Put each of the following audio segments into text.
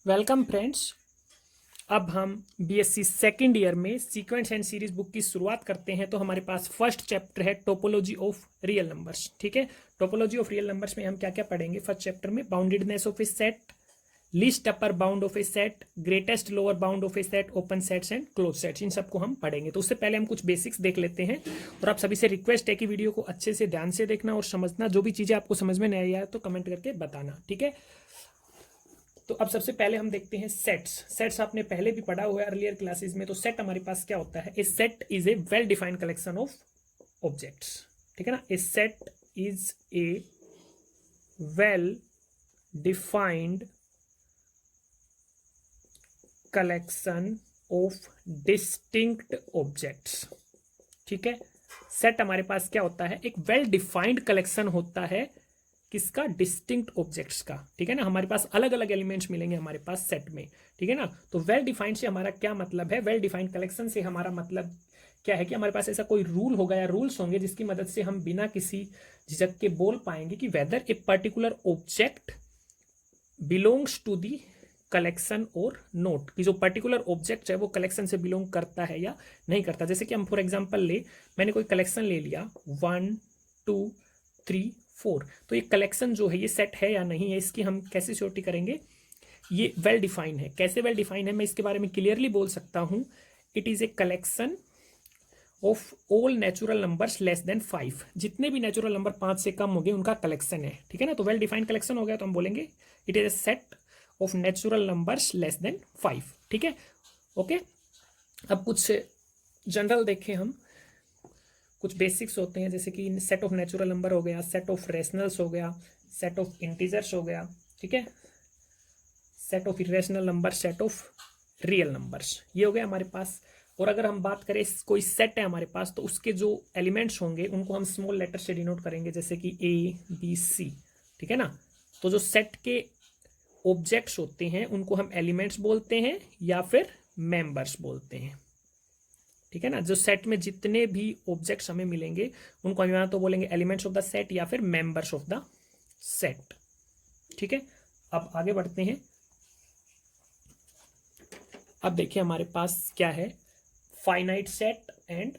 Welcome friends. अब हम BSc second year में सीक्वेंस एंड सीरीज बुक की शुरुआत करते हैं। तो हमारे पास फर्स्ट चैप्टर है टोपोलॉजी ऑफ रियल नंबर्स। ठीक है, टोपोलॉजी ऑफ रियल नंबर्स में हम क्या क्या पढ़ेंगे फर्स्ट चैप्टर में? Boundedness of a set, least upper bound of a set, greatest lower bound of a set, open sets and close sets, इन सबको हम पढ़ेंगे। तो उससे पहले हम कुछ बेसिक्स देख लेते हैं और आप सभी से रिक्वेस्ट है कि वीडियो को अच्छे से ध्यान से देखना और समझना। जो भी चीज़ें आपको समझ में नहीं आया तो कमेंट करके बताना, ठीक है। तो अब सबसे पहले हम देखते हैं सेट्स। सेट्स आपने पहले भी पढ़ा हुआ है अर्लियर क्लासेस में। तो सेट हमारे पास क्या होता है? A set is a well defined collection of objects. ठीक है ना, a set is a well defined collection of distinct objects. ठीक है, सेट हमारे पास क्या होता है? एक वेल डिफाइंड कलेक्शन होता है किसका? डिस्टिंक्ट ऑब्जेक्ट्स का। ठीक है ना, हमारे पास अलग अलग एलिमेंट्स मिलेंगे हमारे पास सेट में। ठीक है ना, तो वेल डिफाइंड से हमारा क्या मतलब है? वेल डिफाइंड कलेक्शन से हमारा मतलब क्या है कि हमारे पास ऐसा कोई रूल होगा या रूल्स होंगे जिसकी मदद से हम बिना किसी झिझक के बोल पाएंगे कि whether a particular object belongs to the collection और नोट, कि जो पर्टिकुलर ऑब्जेक्ट है वो कलेक्शन से बिलोंग करता है या नहीं करता। जैसे कि हम फॉर एग्जांपल मैंने कोई कलेक्शन ले लिया 1 2 3 4, तो ये कलेक्शन जो है ये सेट है या नहीं है, इसकी हम कैसे श्योरिटी करेंगे? ये वेल डिफाइन है। कैसे वेल डिफाइन है मैं इसके बारे में क्लियरली बोल सकता हूं। It is a collection of all natural numbers less than 5। जितने भी नेचुरल नंबर 5 से कम हो गए उनका कलेक्शन है। ठीक है ना, तो वेल डिफाइंड कलेक्शन हो गया तो हम बोलेंगे it is a set of natural numbers less than 5। ठीक है, ओके। अब कुछ जनरल देखें हम, कुछ बेसिक्स होते हैं जैसे कि सेट ऑफ नेचुरल नंबर हो गया, सेट ऑफ रेशनल्स हो गया, सेट ऑफ इंटीजर्स हो गया। ठीक है, set of irrational number, set of real numbers, ये हो गया हमारे पास। और अगर हम बात करें कोई सेट है हमारे पास तो उसके जो एलिमेंट्स होंगे उनको हम स्मॉल लेटर से डिनोट करेंगे, जैसे कि ए बी सी। ठीक है ना, तो जो सेट के ऑब्जेक्ट्स होते हैं उनको हम एलिमेंट्स बोलते हैं या फिर मेंबर्स बोलते हैं। ठीक है ना, जो सेट में जितने भी ऑब्जेक्ट्स हमें मिलेंगे उनको हम या तो बोलेंगे एलिमेंट्स ऑफ द सेट या फिर मेंबर्स ऑफ द सेट। ठीक है, अब आगे बढ़ते हैं। अब देखिए हमारे पास क्या है, finite set and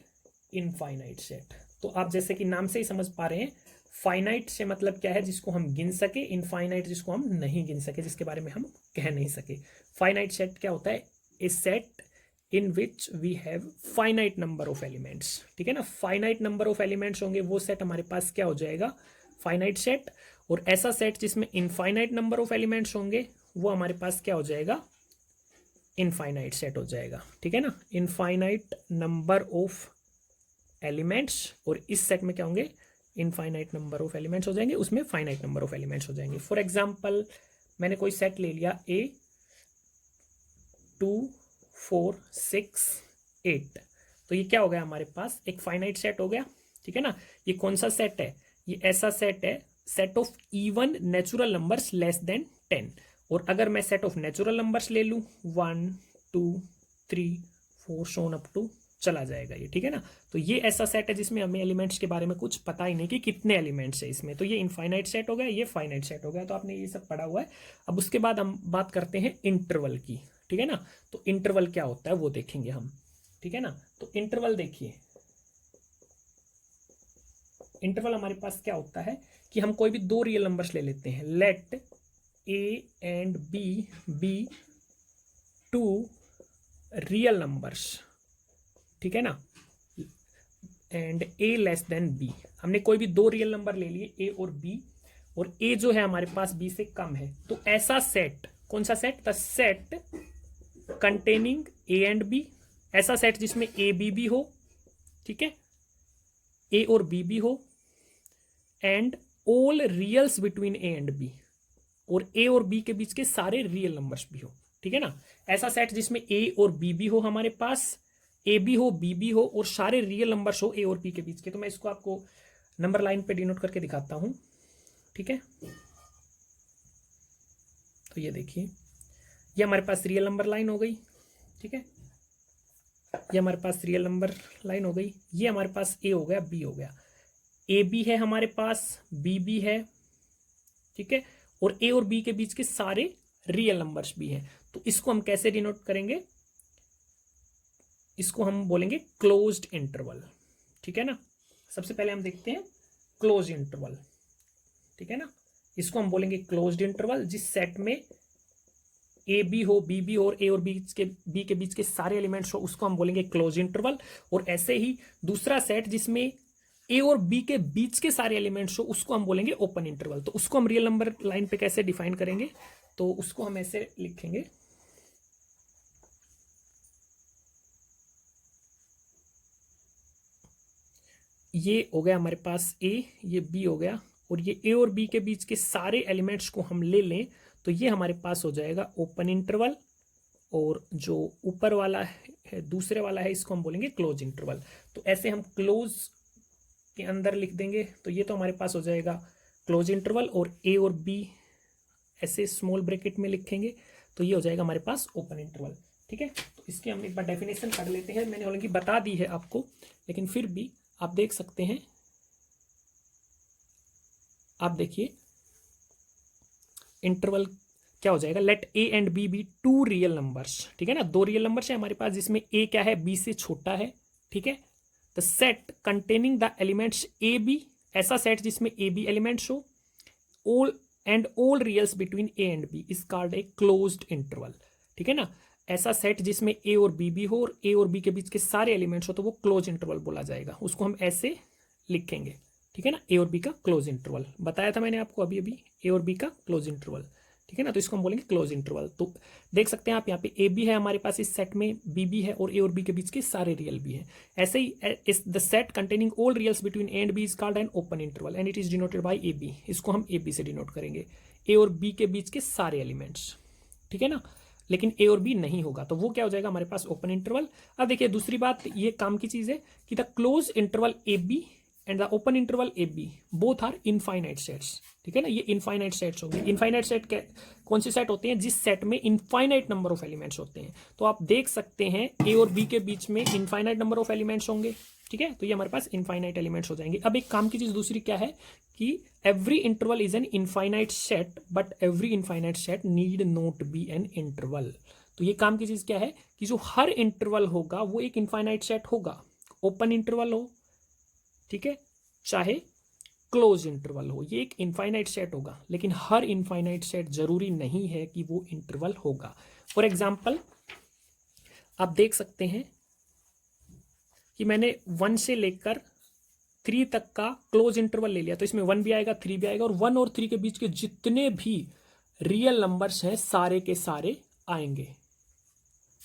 infinite set. तो आप जैसे कि नाम से ही समझ पा रहे हैं, फाइनाइट से मतलब क्या है? जिसको हम गिन सके, इनफाइनाइट जिसको हम नहीं गिन सके, जिसके बारे में हम कह नहीं सके। फाइनाइट सेट क्या होता है? A set in which we have finite number of elements. ठीक है ना, फाइनाइट नंबर ऑफ एलिमेंट्स होंगे वो सेट हमारे पास क्या हो जाएगा? Finite set. और ऐसा सेट जिसमें इनफाइनाइट नंबर ऑफ एलिमेंट्स होंगे वो हमारे पास क्या हो जाएगा? इनफाइनाइट सेट हो जाएगा। ठीक है ना, इनफाइनाइट नंबर ऑफ एलिमेंट्स। और इस सेट में क्या होंगे? इनफाइनाइट नंबर ऑफ एलिमेंट्स हो जाएंगे, उसमें फाइनाइट नंबर ऑफ एलिमेंट्स हो जाएंगे। फॉर एग्जाम्पल मैंने कोई सेट ले लिया ए 2 4 6 8, तो ये क्या हो गया हमारे पास? एक फाइनाइट सेट हो गया। ठीक है ना, ये कौन सा सेट है? ये ऐसा सेट है, set of even natural numbers less than 10। और अगर मैं सेट ऑफ नेचुरल नंबर्स ले लूँ 1 2 3 4 सोन अप टू चला जाएगा ये। ठीक है ना, तो ये ऐसा सेट है जिसमें हमें एलिमेंट्स के बारे में कुछ पता ही नहीं कि कितने एलिमेंट्स है इसमें। तो ये इनफाइनाइट सेट हो गया, ये फाइनाइट सेट हो गया। तो आपने ये सब पढ़ा हुआ है। अब उसके बाद हम बात करते हैं इंटरवल की। ठीक है ना, तो इंटरवल क्या होता है वो देखेंगे हम। ठीक है ना, तो इंटरवल देखिए, इंटरवल हमारे पास क्या होता है कि हम कोई भी दो रियल नंबर्स ले लेते हैं। Let A and B be two real numbers. ठीक है ना, and A less than B. हमने कोई भी दो रियल नंबर ले लिए ए और बी, और ए जो है हमारे पास बी से कम है। तो ऐसा सेट, कौन सा set? The set containing A and B. ऐसा सेट जिसमें ए बी भी हो, ठीक है, ए और बी भी हो, and all reals between A and B, और ए और बी के बीच के सारे रियल नंबर्स भी हो। ठीक है ना, ऐसा सेट जिसमें ए और बी भी हो हमारे पास, ए भी हो बी भी हो, और सारे रियल नंबर्स हो ए और बी के बीच के। तो मैं इसको आपको नंबर लाइन पे डिनोट करके दिखाता हूं। ठीक है, तो ये देखिए, ये हमारे पास रियल नंबर लाइन हो गई। ठीक है, ये हमारे पास रियल नंबर लाइन हो गई। ये हमारे पास ए हो गया, बी हो गया, ए बी है हमारे पास, बी भी है। ठीक है, और ए और बी के बीच के सारे रियल नंबर्स भी हैं। तो इसको हम कैसे डिनोट करेंगे, इसको हम बोलेंगे क्लोज्ड इंटरवल, ठीक है ना। सबसे पहले हम देखते हैं क्लोज इंटरवल, ठीक है ना। इसको हम बोलेंगे क्लोज्ड इंटरवल जिस सेट में ए बी हो, बी बी हो और ए और बी के बीच के सारे एलिमेंट्स हो, उसको हम बोलेंगे क्लोज इंटरवल। और ऐसे ही दूसरा सेट जिसमें ए और बी के बीच के सारे एलिमेंट्स हो, उसको हम बोलेंगे ओपन इंटरवल। तो उसको हम रियल नंबर लाइन पे कैसे डिफाइन करेंगे, तो उसको हम ऐसे लिखेंगे, ये हो गया हमारे पास ए, ये बी हो गया, और ये ए और बी के बीच के सारे एलिमेंट्स को हम ले लें तो ये हमारे पास हो जाएगा ओपन इंटरवल। और जो ऊपर वाला है, दूसरे वाला है, इसको हम बोलेंगे क्लोज इंटरवल। तो ऐसे हम क्लोज के अंदर लिख देंगे, तो ये तो हमारे पास हो जाएगा क्लोज इंटरवल, और ए और बी ऐसे स्मॉल ब्रैकेट में लिखेंगे तो ये हो जाएगा हमारे पास ओपन इंटरवल, ठीक है। तो इसकी हम एक बार डेफिनेशन पढ़ लेते हैं। मैंने हालांकि बता दी है आपको, लेकिन फिर भी आप देख सकते हैं, आप देखिए इंटरवल क्या हो जाएगा, let A and B be two real numbers, ठीक है ना। दो रियल नंबर्स है हमारे पास जिसमें ए क्या है, बी से छोटा है, ठीक है। The set containing the elements A B, ऐसा सेट जिसमें ए बी एलिमेंट्स हो, all reals between A and B is called a closed interval, ठीक है ना। ऐसा सेट जिसमें ए और बी हो और ए और बी के बीच के सारे एलिमेंट्स हो तो वो क्लोज इंटरवल बोला जाएगा। उसको हम ऐसे लिखेंगे, ठीक है ना, ए और बी का क्लोज इंटरवल। बताया था मैंने आपको अभी अभी, ए और बी का क्लोज इंटरवल, ठीक है ना। तो इसको हम बोलेंगे क्लोज इंटरवल। तो देख सकते हैं आप यहाँ पे ए बी है हमारे पास इस सेट में, बी बी है, और ए और बी के बीच के सारे रियल भी हैं। ऐसे ही इस the set containing all reals between A and B is called an open interval and it is denoted by A B. इसको हम ए बी से डिनोट करेंगे, ए और बी के बीच के सारे एलिमेंट्स, ठीक है ना। लेकिन ए और बी नहीं होगा तो वो क्या हो जाएगा हमारे पास ओपन इंटरवल। अब देखिए दूसरी बात, ये काम की चीज है कि the close interval A B and the open interval A B both are infinite sets, ठीक है ना। ये इनफाइनाइट सेट्स होंगे। इनफाइनाइट सेट कौन से सेट होते हैं, जिस सेट में इनफाइनाइट नंबर ऑफ एलिमेंट्स होते हैं। तो आप देख सकते हैं ए और बी के बीच में इनफाइनाइट नंबर ऑफ एलिमेंट्स होंगे, ठीक है। तो ये हमारे पास इनफाइनाइट एलिमेंट्स हो जाएंगे। अब एक काम की चीज दूसरी क्या है कि every interval is an infinite set but every infinite set need not be an interval. तो ये काम की चीज क्या है कि जो हर इंटरवल होगा वो एक इनफाइनाइट सेट होगा, ओपन इंटरवल हो, ठीक है, चाहे क्लोज इंटरवल हो, ये एक इनफाइनाइट सेट होगा। लेकिन हर इनफाइनाइट सेट जरूरी नहीं है कि वो इंटरवल होगा। फॉर एग्जाम्पल आप देख सकते हैं कि मैंने 1 से लेकर 3 तक का क्लोज इंटरवल ले लिया, तो इसमें 1 भी आएगा 3 भी आएगा, और 1 और 3 के बीच के जितने भी रियल नंबर्स हैं सारे के सारे आएंगे,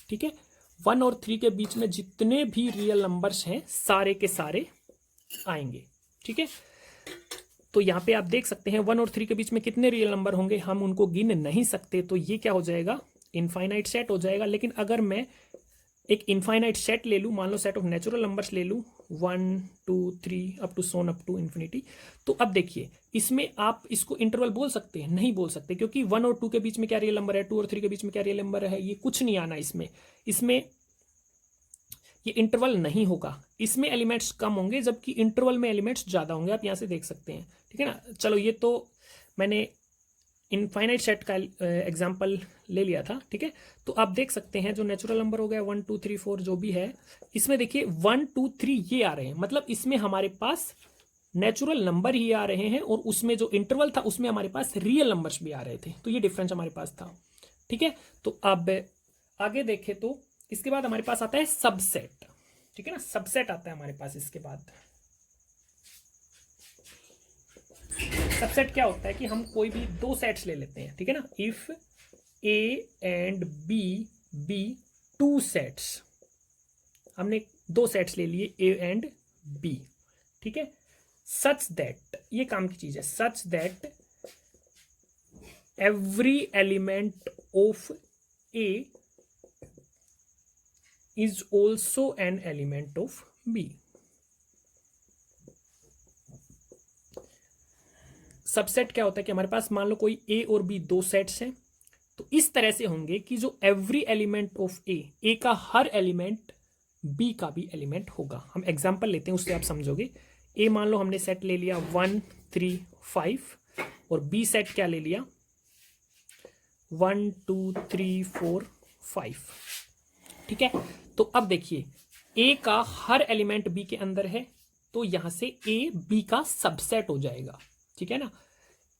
ठीक है। 1 और 3 के बीच में जितने भी रियल नंबर्स हैं सारे के सारे आएंगे, ठीक है। तो यहाँ पे आप देख सकते हैं 1 और 3 के बीच में कितने रियल नंबर होंगे, हम उनको गिन नहीं सकते। तो ये क्या हो जाएगा, इनफाइनाइट सेट हो जाएगा। लेकिन अगर मैं एक इनफाइनाइट सेट ले लूँ, मान लो सेट ऑफ नेचुरल नंबर्स ले लूँ 1 2 3 up to so on up to infinity, तो अब देखिए इसमें आप इसको इंटरवल बोल सकते हैं, नहीं बोल सकते, क्योंकि 1 और 2 के बीच में क्या रियल नंबर है, 2 और 3 के बीच में क्या रियल नंबर है, ये कुछ नहीं आना इसमें ये इंटरवल नहीं होगा। इसमें एलिमेंट्स कम होंगे जबकि इंटरवल में एलिमेंट्स ज़्यादा होंगे, आप यहाँ से देख सकते हैं, ठीक है ना। चलो ये तो मैंने इनफाइनाइट सेट का एग्जांपल ले लिया था, ठीक है। तो आप देख सकते हैं जो नेचुरल नंबर हो गया 1 2 3 4 जो भी है, इसमें देखिए 1 2 3 ये आ रहे हैं, मतलब इसमें हमारे पास नेचुरल नंबर ही आ रहे हैं, और उसमें जो इंटरवल था उसमें हमारे पास रियल नंबर्स भी आ रहे थे। तो ये डिफरेंस हमारे पास था, ठीक है। तो अब आगे देखें तो इसके बाद हमारे पास आता है सबसेट, ठीक है ना। सबसेट आता है हमारे पास इसके बाद। सबसेट क्या होता है कि हम कोई भी 2 सेट्स ले लेते हैं, ठीक है ना। If A and B be 2 sets, हमने 2 सेट्स ले लिए ए एंड बी, ठीक है। सच दैट, ये काम की चीज है, सच that every element of A is also an element of B. Subset क्या होता है कि हमारे पास मान लो कोई A और B 2 सेट्स हैं, तो इस तरह से होंगे कि जो एवरी एलिमेंट ऑफ A का हर एलिमेंट B का भी एलिमेंट होगा। हम एग्जांपल लेते हैं, उससे आप समझोगे। A मान लो हमने सेट ले लिया 1 3 5, और B सेट क्या ले लिया 1 2 3 4 5। ठीक है, तो अब देखिए ए का हर एलिमेंट बी के अंदर है, तो यहां से ए बी का सबसेट हो जाएगा। ठीक है ना,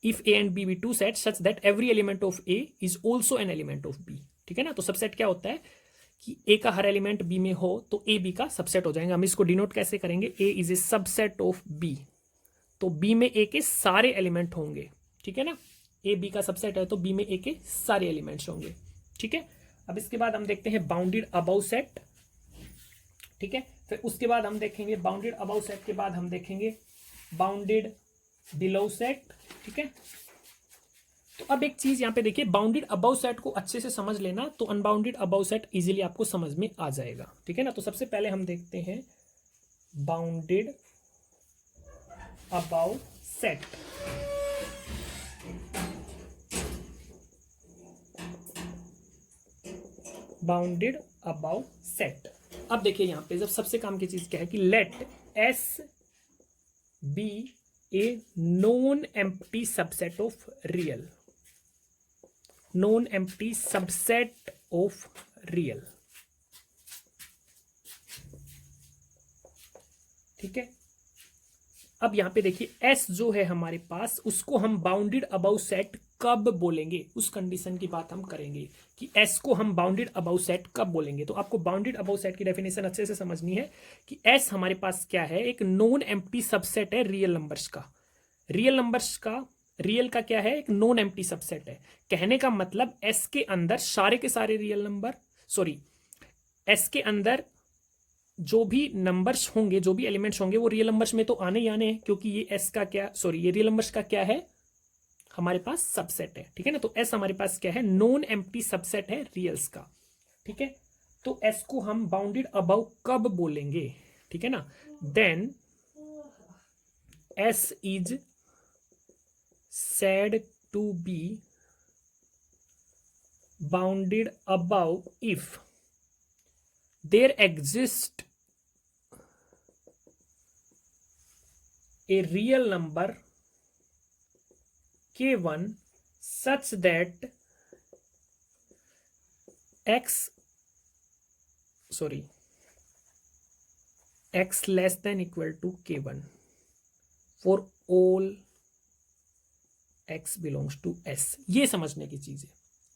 if A and B be two set such that every element of A is also an element of B. ठीक है ना, तो सबसेट क्या होता है कि ए का हर एलिमेंट बी में हो तो ए बी का सबसेट हो जाएगा। हम इसको डिनोट कैसे करेंगे, A is a subset of B, तो बी में ए के सारे एलिमेंट होंगे। ठीक है ना, ए बी का सबसेट है तो बी में ए के सारे एलिमेंट्स होंगे। ठीक है, अब इसके बाद हम देखते हैं बाउंडेड अबाउ सेट। ठीक है, फिर उसके बाद हम देखेंगे बाउंडेड अबाउ सेट के बाद हम देखेंगे बाउंडेड बिलो सेट। ठीक है, तो अब एक चीज यहां पे देखिए, बाउंडेड अबाउ सेट को अच्छे से समझ लेना तो अनबाउंडेड अबाउ सेट इजीली आपको समझ में आ जाएगा। ठीक है ना, तो सबसे पहले हम देखते हैं bounded above set. Bounded above set, अब देखिए यहां पे जब सबसे काम की चीज क्या है कि let S be a non empty subset of real, non empty subset of real. ठीक है, अब यहां पे देखिए एस जो है हमारे पास, उसको हम बाउंडेड अबाउ सेट कब बोलेंगे, उस कंडीशन की बात हम करेंगे कि एस को हम बाउंडेड अबाउ सेट कब बोलेंगे। तो आपको बाउंडेड अबाउ सेट की डेफिनेशन अच्छे से समझनी है कि एस हमारे पास क्या है, एक नॉन एम्प्टी सबसेट है रियल नंबर्स का। रियल नंबर्स का, रियल का क्या है, एक नॉन एम्प्टी सबसेट है। कहने का मतलब एस के अंदर सारे के सारे रियल नंबर, सॉरी एस के अंदर जो भी नंबर्स होंगे, जो भी एलिमेंट्स होंगे वो रियल नंबर्स में तो आने ही आने हैं, क्योंकि ये एस का क्या, सॉरी ये रियल नंबर्स का क्या है हमारे पास सबसेट है। ठीक है ना, तो एस हमारे पास क्या है, नॉन एम्प्टी सबसेट है रियल्स का। ठीक है, तो एस को हम बाउंडेड अबाउ कब बोलेंगे। ठीक है ना, then S is said to be bounded above if there exists a real number k1 such that x less than equal to k1 for all x belongs to s। ये समझने की चीज है।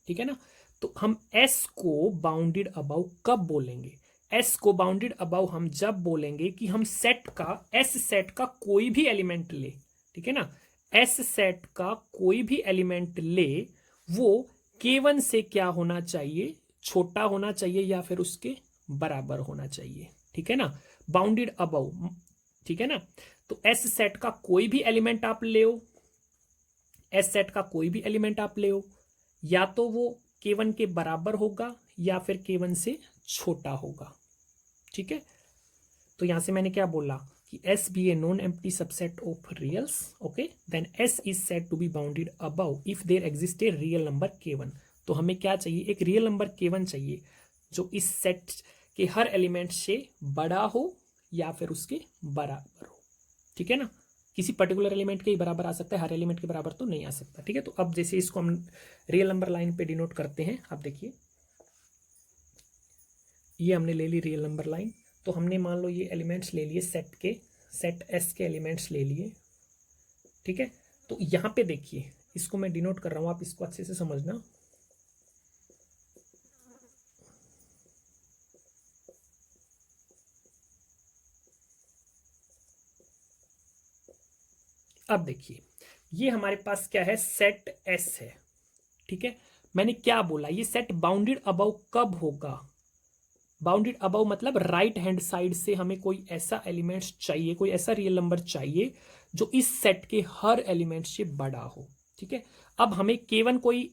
ठीक है ना, तो हम s को बाउंडेड अबाउ कब बोलेंगे, s को बाउंडेड अबाउ हम जब बोलेंगे कि हम सेट का, s सेट का कोई भी एलिमेंट ले। ठीक है ना, s सेट का कोई भी एलिमेंट ले, वो k1 से क्या होना चाहिए, छोटा होना चाहिए या फिर उसके बराबर होना चाहिए। ठीक है ना, बाउंडेड अबाउ। ठीक है ना, तो s सेट का कोई भी एलिमेंट आप ले, एस सेट का कोई भी एलिमेंट आप ले, या तो वो k1 के बराबर होगा या फिर k1 से छोटा होगा। ठीक है, तो यहां से मैंने क्या बोला कि S be a non empty subset of reals. Okay, then S is said to be bounded above if there exist a real number k1। तो हमें क्या चाहिए, एक रियल नंबर k1 चाहिए जो इस सेट के हर एलिमेंट से बड़ा हो या फिर उसके बराबर हो। ठीक है ना, किसी पर्टिकुलर एलिमेंट के ही बराबर आ सकता है, हर एलिमेंट के बराबर तो नहीं आ सकता। ठीक है, तो अब जैसे इसको हम रियल नंबर लाइन पे डिनोट करते हैं, आप देखिए ये हमने ले ली रियल नंबर लाइन। तो हमने मान लो ये एलिमेंट्स ले लिए सेट के, सेट एस के एलिमेंट्स ले लिए। ठीक है, तो यहां पे देखिए इसको मैं डिनोट कर रहा हूं, आप इसको अच्छे से समझना। अब देखिए ये हमारे पास क्या है, सेट एस है। ठीक है, मैंने क्या बोला, ये सेट बाउंडेड अबाउ कब होगा, बाउंडेड अबाउ मतलब राइट हैंड साइड से हमें कोई ऐसा एलिमेंट्स चाहिए, कोई ऐसा रियल नंबर चाहिए जो इस सेट के हर एलिमेंट से बड़ा हो। ठीक है, अब हमें केवल कोई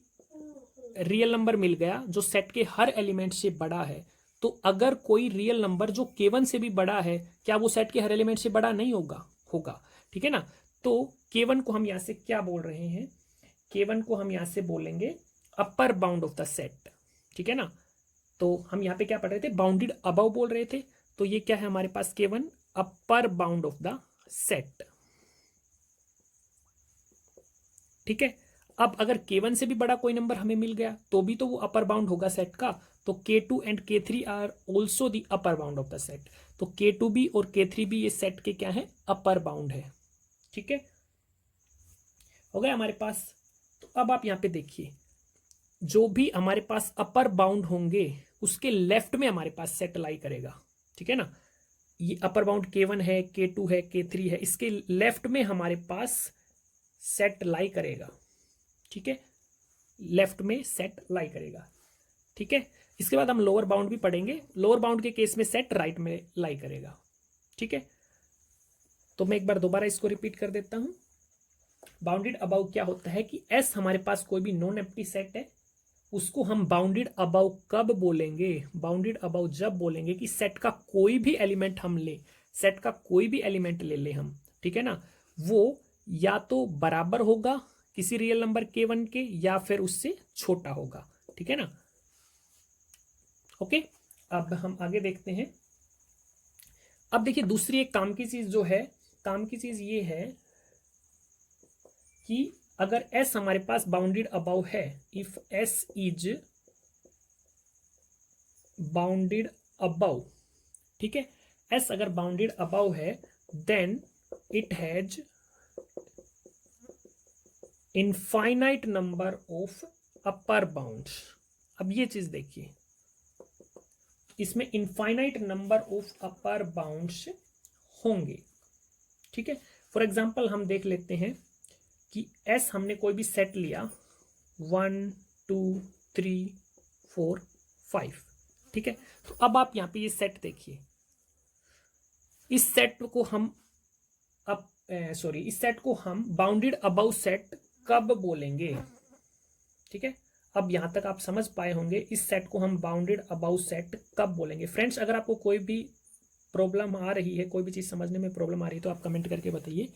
रियल नंबर मिल गया जो सेट के हर एलिमेंट से बड़ा है, तो अगर कोई रियल नंबर जो k1 से भी बड़ा है, क्या वो सेट के हर एलिमेंट से बड़ा नहीं होगा, होगा। ठीक है ना, तो k1 को हम यहां से क्या बोल रहे हैं, k1 को हम यहां से बोलेंगे अपर बाउंड ऑफ द सेट। ठीक है ना, तो हम यहां पे क्या पढ़ रहे थे, बाउंडेड अबव बोल रहे थे, तो ये क्या है हमारे पास k1 upper bound of the set. ठीक है, अब अगर K1 से भी बड़ा कोई नंबर हमें मिल गया तो भी तो वो अपर बाउंड होगा सेट का। तो K2 and K3 are also the upper bound of the set. तो K2 भी और K3 भी ये सेट के क्या है, अपर बाउंड है। ठीक है, हो गया हमारे पास। तो अब आप यहाँ पे देखिए, जो भी हमारे पास अपर बाउंड होंगे उसके लेफ्ट में हमारे पास सेट लाई करेगा। ठीक है ना, ये अपर बाउंड K1 है, K2 है, K3 है, इसके लेफ्ट में हमारे पास सेट लाई करेगा। ठीक है, लेफ्ट में सेट लाई करेगा। ठीक है, इसके बाद हम लोअर बाउंड भी पढ़ेंगे। लोअर बाउंड के केस में सेट राइट में लाई करेगा। ठीक है, तो मैं एक बार दोबारा इसको रिपीट कर देता हूं। बाउंडेड अबाउ क्या होता है कि एस हमारे पास कोई भी नॉन एम्प्टी सेट है, उसको हम बाउंडेड अबाउ कब बोलेंगे, बाउंडेड अबाउ जब बोलेंगे कि सेट का कोई भी एलिमेंट हम ले, सेट का कोई भी एलिमेंट ले ले हम, ठीक है ना, वो या तो बराबर होगा किसी रियल नंबर K1 के या फिर उससे छोटा होगा। ठीक है ना, ओके। अब हम आगे देखते हैं। अब देखिए दूसरी एक काम की चीज जो है, काम की चीज ये है कि अगर S हमारे पास बाउंडेड अबाउ है, if S is bounded above, ठीक है, S अगर बाउंडेड अबाउ है then it has infinite number of upper bounds. अब ये चीज देखिए, इसमें infinite number of upper bounds होंगे। ठीक है, फॉर एग्जांपल हम देख लेते हैं कि S हमने कोई भी सेट लिया 1 2 3 4 5। ठीक है, तो अब आप यहां पे ये सेट देखिए, इस सेट को हम इस सेट को हम बाउंडेड अबाउ सेट कब बोलेंगे। ठीक है, अब यहां तक आप समझ पाए होंगे इस सेट को हम बाउंडेड अबाउ सेट कब बोलेंगे। फ्रेंड्स अगर आपको कोई भी प्रॉब्लम आ रही है, कोई भी चीज समझने में प्रॉब्लम आ रही है तो आप कमेंट करके बताइए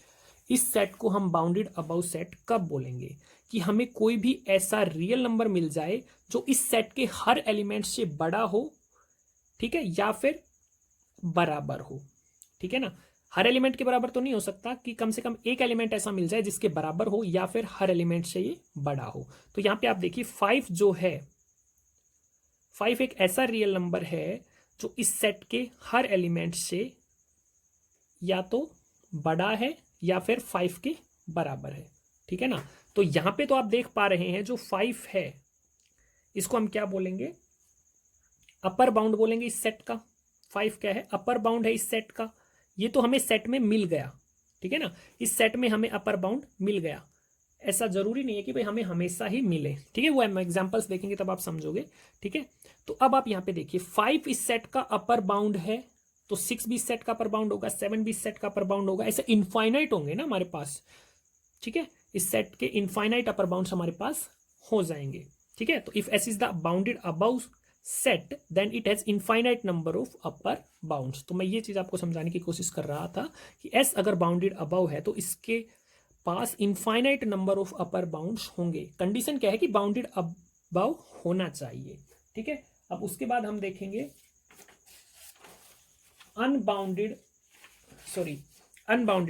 इस सेट को हम बाउंडेड अबाउ सेट कब बोलेंगे। कि हमें कोई भी ऐसा रियल नंबर मिल जाए जो इस सेट के हर एलिमेंट से बड़ा हो, ठीक है, या फिर बराबर हो। ठीक है ना, हर एलिमेंट के बराबर तो नहीं हो सकता, कि कम से कम एक एलिमेंट ऐसा मिल जाए जिसके बराबर हो या फिर हर एलिमेंट से ये बड़ा हो। तो यहां पे आप देखिए 5 जो है, 5 एक ऐसा रियल नंबर है जो इस सेट के हर एलिमेंट से या तो बड़ा है या फिर 5 के बराबर है। ठीक है ना, तो यहां पे तो आप देख पा रहे हैं जो 5 है इसको हम क्या बोलेंगे, अपर बाउंड बोलेंगे इस सेट का। 5 क्या है, अपर बाउंड है इस सेट का। ये तो हमें सेट में मिल गया। ठीक है ना, इस सेट में हमें अपर बाउंड मिल गया। ऐसा जरूरी नहीं है कि भाई हमें हमेशा ही मिले। ठीक है, वो हम एग्जांपल्स देखेंगे तब आप समझोगे। ठीक है, तो अब आप यहां पे देखिए 5 इस सेट का अपर बाउंड है, तो 6 भी इस सेट का अपर बाउंड होगा, 7 भी इस सेट का अपर बाउंड होगा। ऐसे इनफाइनाइट होंगे ना हमारे पास। ठीक है, इस सेट के इनफाइनाइट अपर बाउंड्स हमारे पास हो जाएंगे। ठीक है, तो if S is the bounded above set then it has infinite number of upper bounds. तो मैं ये चीज आपको समझाने की कोशिश कर रहा था कि एस अगर बाउंडेड अबाउ है तो इसके पास infinite number of upper bounds होंगे। कंडीशन क्या है कि बाउंडेड अबाउ होना चाहिए। ठीक है, अब उसके बाद हम देखेंगे अनबाउंडेड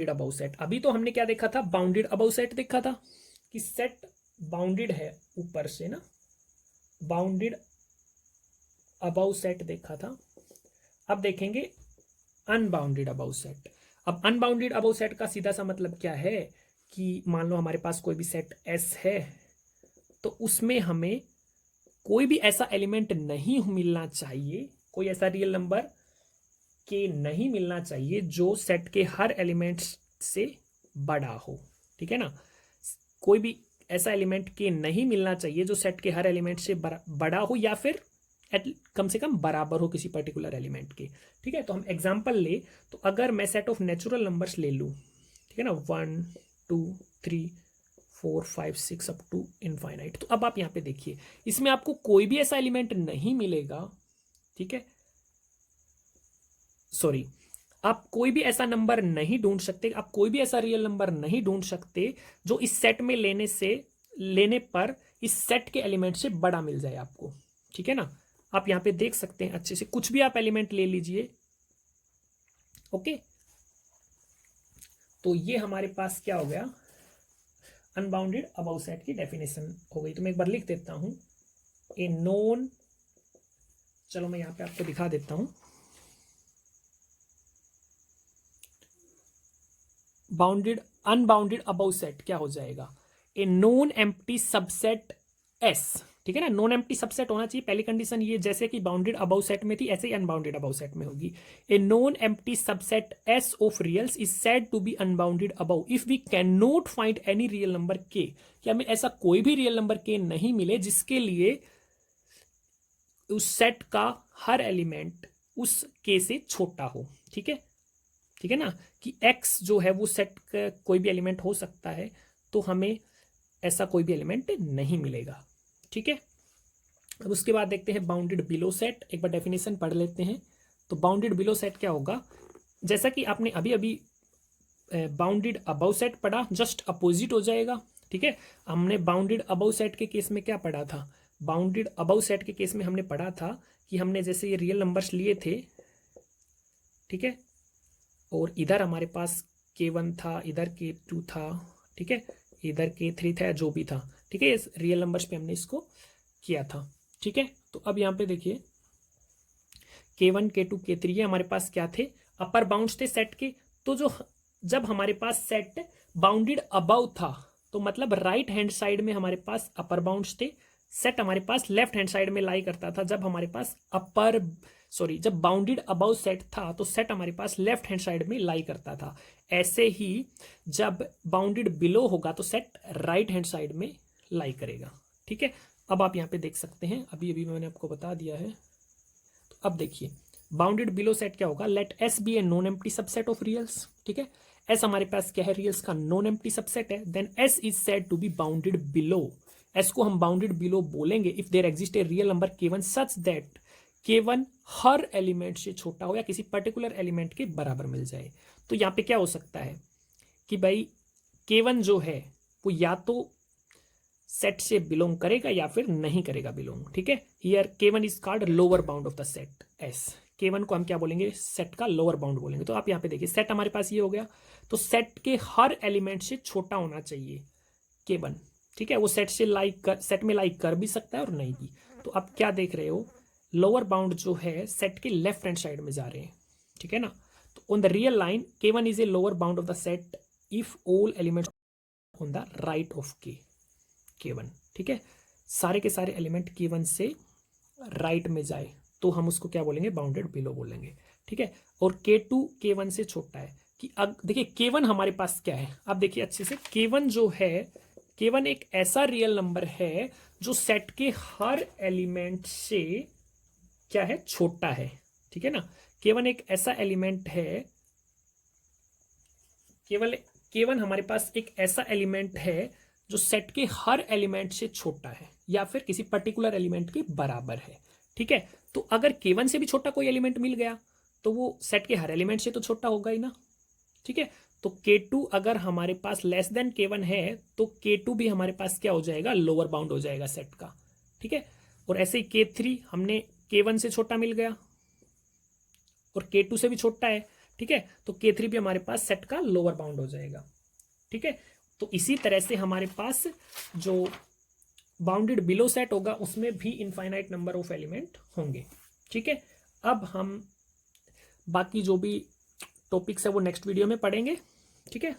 अबाउ सेट। अभी तो हमने क्या देखा था, बाउंडेड अबाउ सेट देखा था कि सेट बाउंडेड है ऊपर से ना, बाउंडेड अबाउ सेट देखा था। अब देखेंगे अनबाउंडेड अबाउ सेट। अब अनबाउंडेड अबाउ सेट का सीधा सा मतलब क्या है कि मान लो हमारे पास कोई भी सेट S है, तो उसमें हमें कोई भी ऐसा एलिमेंट नहीं मिलना चाहिए, कोई ऐसा रियल नंबर के नहीं मिलना चाहिए जो सेट के हर एलिमेंट से बड़ा हो। ठीक है ना, कोई भी ऐसा एलिमेंट के नहीं मिलना चाहिए जो सेट के हर एलिमेंट से बड़ा हो या फिर कम से कम बराबर हो किसी पर्टिकुलर एलिमेंट के। ठीक है, तो हम एग्जांपल ले, तो अगर मैं सेट ऑफ नेचुरल नंबर्स ले लूं, ठीक है ना, 1 2 3 4 5 6 अप टू इनफाइनाइट, तो अब आप यहां पे देखिए इसमें आपको कोई भी ऐसा एलिमेंट नहीं मिलेगा। ठीक है, सॉरी, आप कोई भी ऐसा नंबर नहीं ढूंढ सकते, आप कोई भी ऐसा रियल नंबर नहीं ढूंढ सकते जो इस सेट में लेने पर इस सेट के एलिमेंट से बड़ा मिल जाए आपको। ठीक है ना, आप यहां पे देख सकते हैं अच्छे से, कुछ भी आप एलिमेंट ले लीजिए। ओके, तो ये हमारे पास क्या हो गया, अनबाउंडेड अबाउ सेट की डेफिनेशन हो गई। तो मैं एक बार लिख देता हूं, ए नोन, चलो मैं यहां पे आपको दिखा देता हूं, बाउंडेड अनबाउंडेड अबाउ सेट क्या हो जाएगा, ए नॉन एम्प्टी सबसेट एस, ठीक है ना, नॉन एम्प्टी सबसेट होना चाहिए पहली कंडीशन ये, जैसे कि बाउंडेड अबाउ सेट में थी ऐसे ही अनबाउंडेड अबाउ सेट में होगी। A non empty subset S of reals is said to be unbounded above if we can not find any real number K, कि हमें ऐसा कोई भी रियल नंबर के नहीं मिले जिसके लिए उस सेट का हर एलिमेंट उस के से छोटा हो। ठीक है, ठीक है ना, कि x जो है वो सेट का कोई भी एलिमेंट हो सकता है, तो हमें ऐसा कोई भी एलिमेंट नहीं मिलेगा। ठीक है, अब उसके बाद देखते हैं बाउंडेड बिलो सेट, एक बार डेफिनेशन पढ़ लेते हैं। तो बाउंडेड बिलो सेट क्या होगा, जैसा कि आपने अभी अभी बाउंडेड अबव सेट पढ़ा, जस्ट अपोजिट हो जाएगा। ठीक है, हमने बाउंडेड अबव सेट के केस में क्या पढ़ा था, बाउंडेड अबव सेट के केस में हमने पढ़ा था कि हमने जैसे ये रियल नंबर्स लिए थे, ठीक है, और इधर हमारे पास K1 था, इधर K2 था, ठीक है, इधर K3 था, जो भी था। ठीक है, इस रियल नंबर्स पे हमने इसको किया था। ठीक है, तो अब यहाँ पे देखिए K1 K2 K3 ये हमारे पास क्या थे, अपर बाउंड्स थे सेट के। तो जो जब हमारे पास सेट बाउंडेड अबव था, तो मतलब राइट हैंड साइड में हमारे पास अपर बाउंड्स थे, सेट हमारे पास लेफ्ट हैंड साइड में लाई करता था। जब हमारे पास जब बाउंडेड अबव सेट था तो सेट हमारे पास लेफ्ट हैंड साइड में लाई करता था। ऐसे ही जब बाउंडेड बिलो होगा तो सेट राइट हैंड साइड में लाई करेगा। ठीक है, अब आप यहाँ पे देख सकते हैं, अभी अभी मैंने आपको बता दिया है। तो अब देखिए बाउंडेड बिलो सेट क्या होगा, let S be a non empty subset of reals. ठीक है, एस हमारे पास क्या है, रियल्स का नॉन एम्प्टी सबसेट है। Then S is said to be bounded below, S को हम बाउंडेड बिलो बोलेंगे if there exist a real number K1 such that K1 हर एलिमेंट से छोटा हो या किसी पर्टिकुलर एलिमेंट के बराबर मिल जाए। तो यहाँ पे क्या हो सकता है कि भाई K1 जो है वो या तो सेट से बिलोंग करेगा या फिर नहीं करेगा बिलोंग। ठीक है, here K1 is called lower bound of the set S, K1 को हम क्या बोलेंगे, सेट का लोअर बाउंड बोलेंगे। तो आप यहाँ पे देखिए सेट हमारे पास ये हो गया, तो सेट के हर एलिमेंट से छोटा होना चाहिए K1। ठीक है, वो सेट से सेट में लाइक कर भी सकता है और नहीं भी। तो आप क्या देख रहे हो, लोअर बाउंड जो है सेट के लेफ्ट हैंड साइड में जा रहे हैं। ठीक है ना, तो on the real line K1 is a lower bound of the set if all elements on the right of K1। ठीक है, सारे के सारे एलिमेंट K1 से राइट में जाए तो हम उसको क्या बोलेंगे, बाउंडेड बिलो बोलेंगे। ठीक है, और K2 K1 से छोटा है, कि अब देखिए K1 हमारे पास क्या है, अब देखिए अच्छे से, K1 जो है, K1 एक ऐसा रियल नंबर है जो सेट के हर एलिमेंट से क्या है, छोटा है। ठीक है ना, K1 एक ऐसा एलिमेंट है, K1 हमारे पास एक ऐसा एलिमेंट है जो सेट के हर एलिमेंट से छोटा है या फिर किसी पर्टिकुलर एलिमेंट के बराबर है। ठीक है, तो अगर K1 से भी छोटा कोई एलिमेंट मिल गया तो वो सेट के हर एलिमेंट से तो छोटा होगा ही ना। ठीक है, तो K2 अगर हमारे पास लेस देन K1 है तो K2 भी हमारे पास क्या हो जाएगा, लोअर बाउंड हो जाएगा सेट का। ठीक है, और ऐसे ही K3 हमने K1 से छोटा मिल गया और K2 से भी छोटा है। ठीक है, तो K3 भी हमारे पास सेट का लोअर बाउंड हो जाएगा। ठीक है, तो इसी तरह से हमारे पास जो बाउंडेड बिलो सेट होगा उसमें भी इनफाइनाइट नंबर ऑफ एलिमेंट होंगे। ठीक है, अब हम बाकी जो भी टॉपिक्स है वो नेक्स्ट वीडियो में पढ़ेंगे। ठीक है।